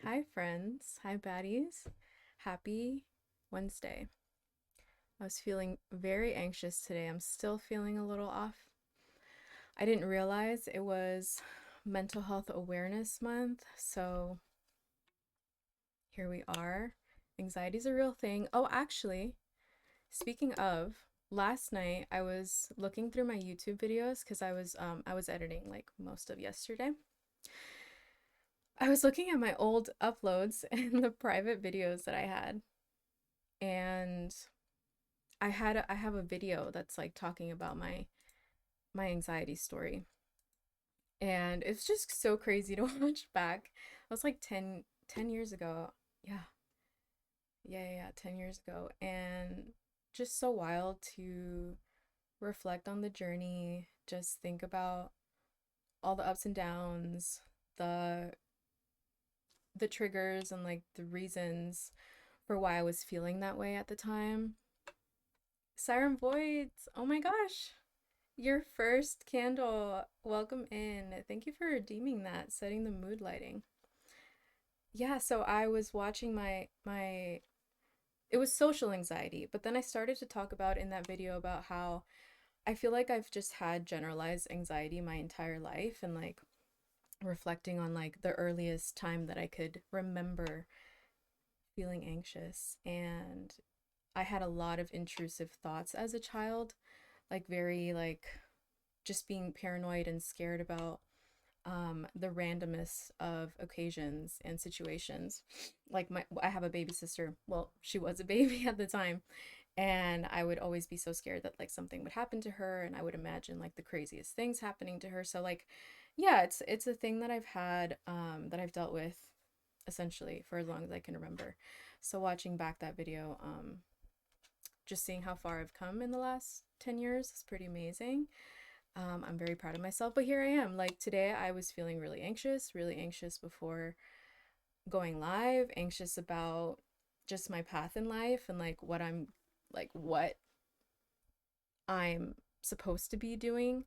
Hi, friends. Hi, baddies. Happy Wednesday. I was feeling very anxious today. I'm still feeling a little off. I didn't realize it was Mental Health Awareness Month, so here we are. Anxiety is a real thing. Oh, actually, speaking of, last night I was looking through my YouTube videos because I was editing like most of yesterday. I was looking at my old uploads and the private videos that I had, and I have a video that's like talking about my anxiety story. And it's just so crazy to watch back. It was like ten years ago. Yeah. Yeah, 10 years ago. And just so wild to reflect on the journey, just think about all the ups and downs, the the triggers and like the reasons for why I was feeling that way at the time. Siren Voids, oh my gosh. Your first candle. Welcome in. Thank you for redeeming that, setting the mood lighting. Yeah, so I was watching my it was social anxiety, but then I started to talk about in that video about how I feel like I've just had generalized anxiety my entire life and like reflecting on like the earliest time that I could remember feeling anxious, and I had a lot of intrusive thoughts as a child, like very like just being paranoid and scared about the randomness of occasions and situations. Like I have a baby sister. Well, she was a baby at the time, and I would always be so scared that like something would happen to her, and I would imagine like the craziest things happening to her. So like, yeah, it's a thing that I've had that I've dealt with essentially for as long as I can remember. So watching back that video, just seeing how far I've come in the last 10 years is pretty amazing. I'm very proud of myself, but here I am. Like today, I was feeling really anxious before going live, anxious about just my path in life and what I'm supposed to be doing.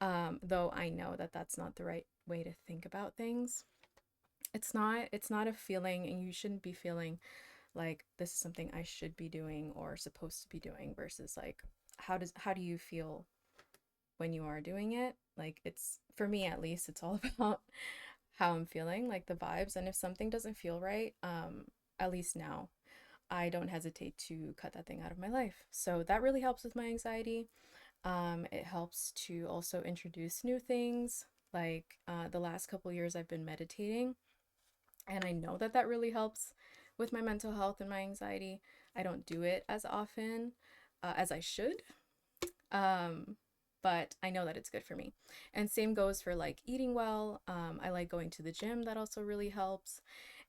Though I know that that's not the right way to think about things. It's not a feeling, and you shouldn't be feeling like this is something I should be doing or supposed to be doing versus like how do you feel when you are doing it. Like it's for me at least, it's all about how I'm feeling, like the vibes. And if something doesn't feel right, at least now, I don't hesitate to cut that thing out of my life. So that really helps with my anxiety. It helps to also introduce new things. Like the last couple years, I've been meditating, and I know that that really helps with my mental health and my anxiety. I don't do it as often as I should, um, but I know that it's good for me. And same goes for like eating well. I like going to the gym, that also really helps.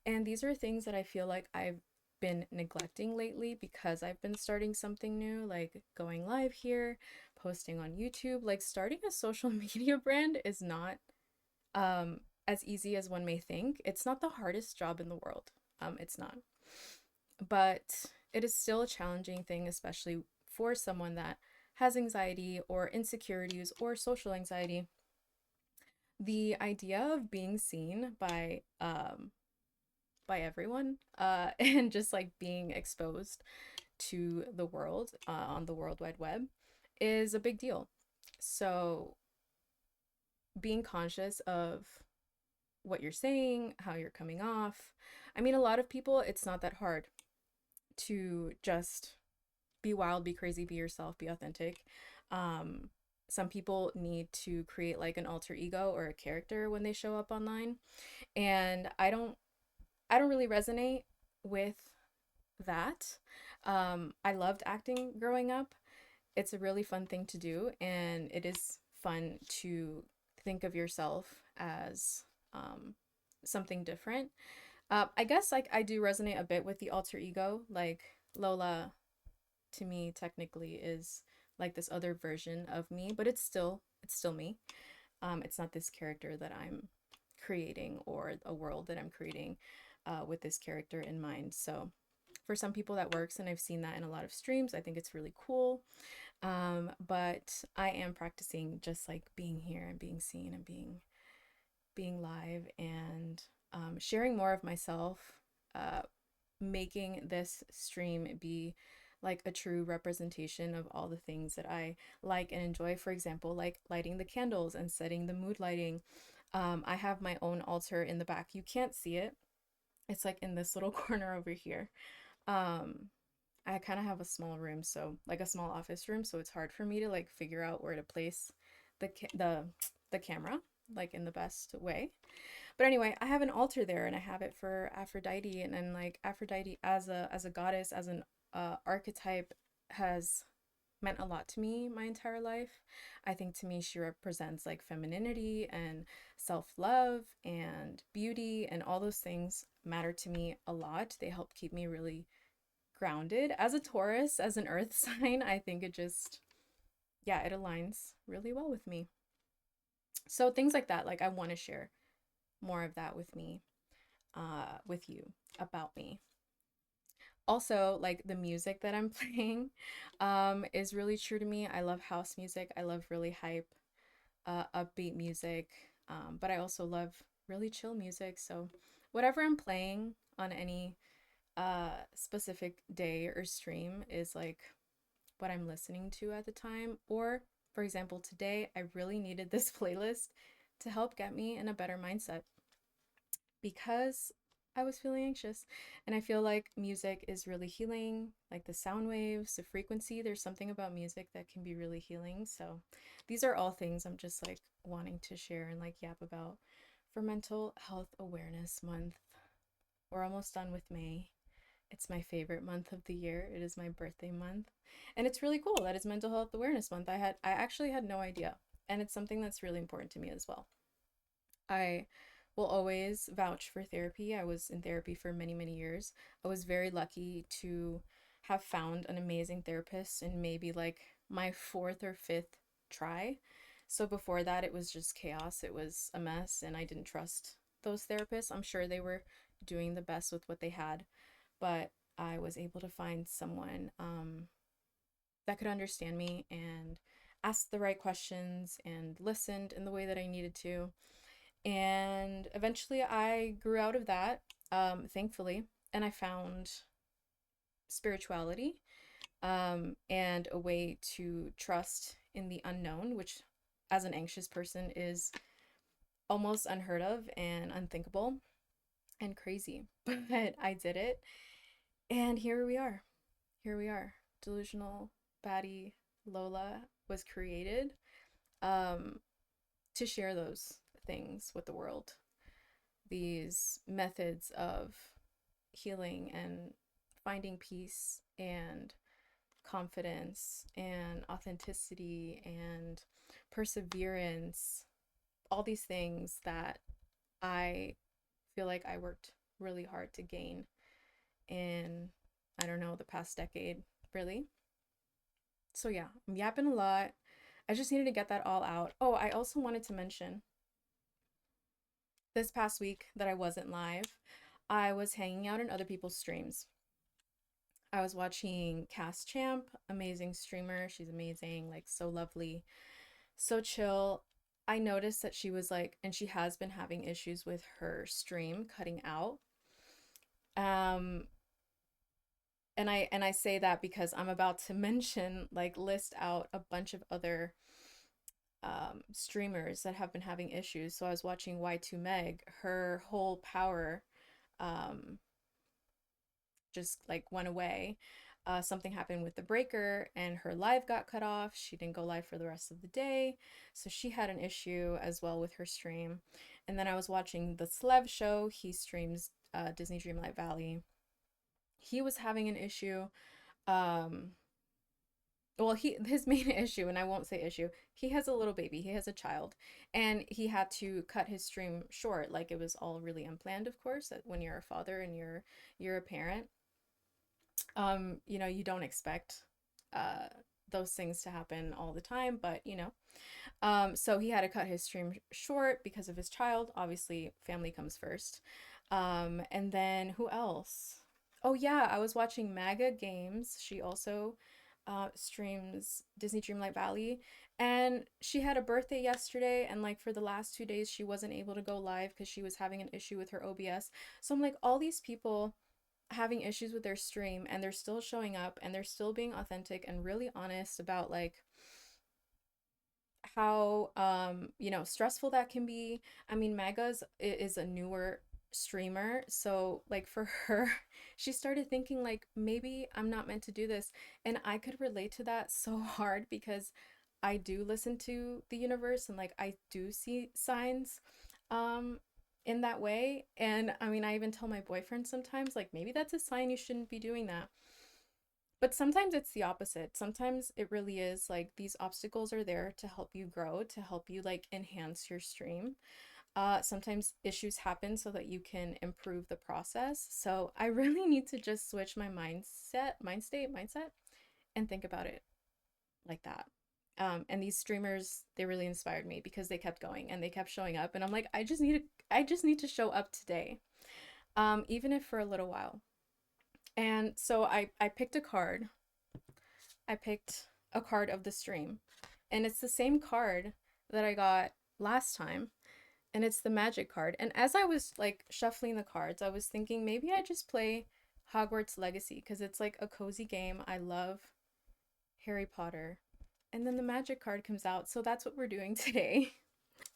And these are things that I feel like I've been neglecting lately because I've been starting something new, like going live here, posting on YouTube. Like starting a social media brand is not as easy as one may think. It's not the hardest job in the world. It's not. But it is still a challenging thing, especially for someone that has anxiety or insecurities or social anxiety. The idea of being seen by everyone and just like being exposed to the world on the World Wide Web is a big deal. So being conscious of what you're saying, how you're coming off. I mean, a lot of people, it's not that hard to just be wild, be crazy, be yourself, be authentic. Um, some people need to create like an alter ego or a character when they show up online, and I don't really resonate with that. I loved acting growing up. It's a really fun thing to do, and it is fun to think of yourself as something different. I guess like I do resonate a bit with the alter ego. Like Lola to me technically is like this other version of me, but it's still me. It's not this character that I'm creating or a world that I'm creating with this character in mind. So for some people that works, and I've seen that in a lot of streams. I think it's really cool. But I am practicing just like being here and being seen and being live and sharing more of myself, uh, making this stream be like a true representation of all the things that I like and enjoy. For example, like lighting the candles and setting the mood lighting. I have my own altar in the back. You can't see it. It's like in this little corner over here. Um, I kind of have a small room, so like a small office room, so it's hard for me to like figure out where to place the camera like in the best way. But anyway, I have an altar there and I have it for Aphrodite, and then like Aphrodite as a goddess, as an archetype has meant a lot to me my entire life. I think to me she represents like femininity and self-love and beauty, and all those things matter to me a lot. They help keep me really grounded. As a Taurus, as an earth sign, I think it just, yeah, it aligns really well with me. So things like that, like I want to share more of that with me, with you, about me. Also, like the music that I'm playing is really true to me. I love house music. I love really hype, upbeat music. But I also love really chill music. So whatever I'm playing on any specific day or stream is like what I'm listening to at the time. Or, for example, today I really needed this playlist to help get me in a better mindset because I was feeling anxious. And I feel like music is really healing, like the sound waves, the frequency. There's something about music that can be really healing. So these are all things I'm just like wanting to share and like yap about for Mental Health Awareness Month. We're almost done with May. It's my favorite month of the year. It is my birthday month. And it's really cool that it's Mental Health Awareness Month. I actually had no idea. And it's something that's really important to me as well. I will always vouch for therapy. I was in therapy for many, many years. I was very lucky to have found an amazing therapist in maybe like my fourth or fifth try. So before that, it was just chaos. It was a mess, and I didn't trust those therapists. I'm sure they were doing the best with what they had, but I was able to find someone that could understand me and ask the right questions and listened in the way that I needed to. And eventually I grew out of that, thankfully, and I found spirituality, and a way to trust in the unknown, which, as an anxious person, is almost unheard of and unthinkable and crazy. But I did it, and here we are. Here we are. Delusional baddie Lola was created, um, to share those things with the world. These methods of healing and finding peace and confidence and authenticity and perseverance, all these things that I feel like I worked really hard to gain in, I don't know, the past decade, really. So yeah, I'm yapping a lot. I just needed to get that all out. Oh, I also wanted to mention this past week that I wasn't live, I was hanging out in other people's streams. I was watching Cass Champ, amazing streamer. She's amazing, like so lovely, so chill. I noticed that she was like, and she has been having issues with her stream cutting out. Um, and I say that because I'm about to mention, like, list out a bunch of other streamers that have been having issues. So I was watching Y2 Meg, her whole power um, just like went away. Something happened with the breaker and her live got cut off. She didn't go live for the rest of the day. So she had an issue as well with her stream. And then I was watching the Slev show. He streams Disney Dreamlight Valley. He was having an issue. Um, well, his main issue, and I won't say issue, he has a little baby, he has a child, and he had to cut his stream short. Like, it was all really unplanned, of course, that when you're a father and you're a parent, you know, you don't expect uh those things to happen all the time, but you know. So he had to cut his stream short because of his child. Obviously, family comes first. And then who else? Oh yeah, I was watching MAGA Games. She also streams Disney Dreamlight Valley, and she had a birthday yesterday, and like for the last 2 days she wasn't able to go live because she was having an issue with her OBS. So I'm like, all these people having issues with their stream and they're still showing up and they're still being authentic and really honest about like how stressful that can be. I mean, Mega's is a newer streamer, so like for her, she started thinking like maybe I'm not meant to do this, and I could relate to that so hard because I do listen to the universe and like I do see signs um in that way. And I mean, I even tell my boyfriend sometimes like maybe that's a sign you shouldn't be doing that. But sometimes it's the opposite. Sometimes it really is like these obstacles are there to help you grow, to help you like enhance your stream. Sometimes issues happen so that you can improve the process. So I really need to just switch my mindset, and think about it like that. And these streamers, they really inspired me because they kept going and they kept showing up. And I'm like, I just need to show up today, even if for a little while. And so I picked a card. I picked a card of the stream. And it's the same card that I got last time. And it's the magic card. And as I was like shuffling the cards, I was thinking maybe I just play Hogwarts Legacy because it's like a cozy game. I love Harry Potter. And then the magic card comes out. So that's what we're doing today.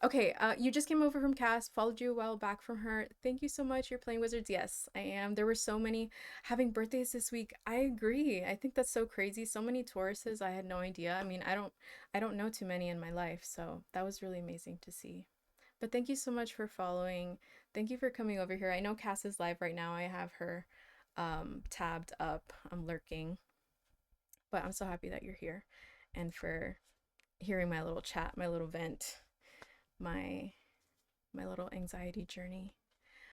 Okay, you just came over from Cass, followed you a while back from her. Thank you so much. You're playing Wizards. Yes, I am. There were so many having birthdays this week. I agree. I think that's so crazy. So many Tauruses. I had no idea. I mean, I don't know too many in my life, so that was really amazing to see. But thank you so much for following. Thank you for coming over here. I know Cass is live right now. I have her tabbed up. I'm lurking, but I'm so happy that you're here and for hearing my little chat, my little vent, my my little anxiety journey.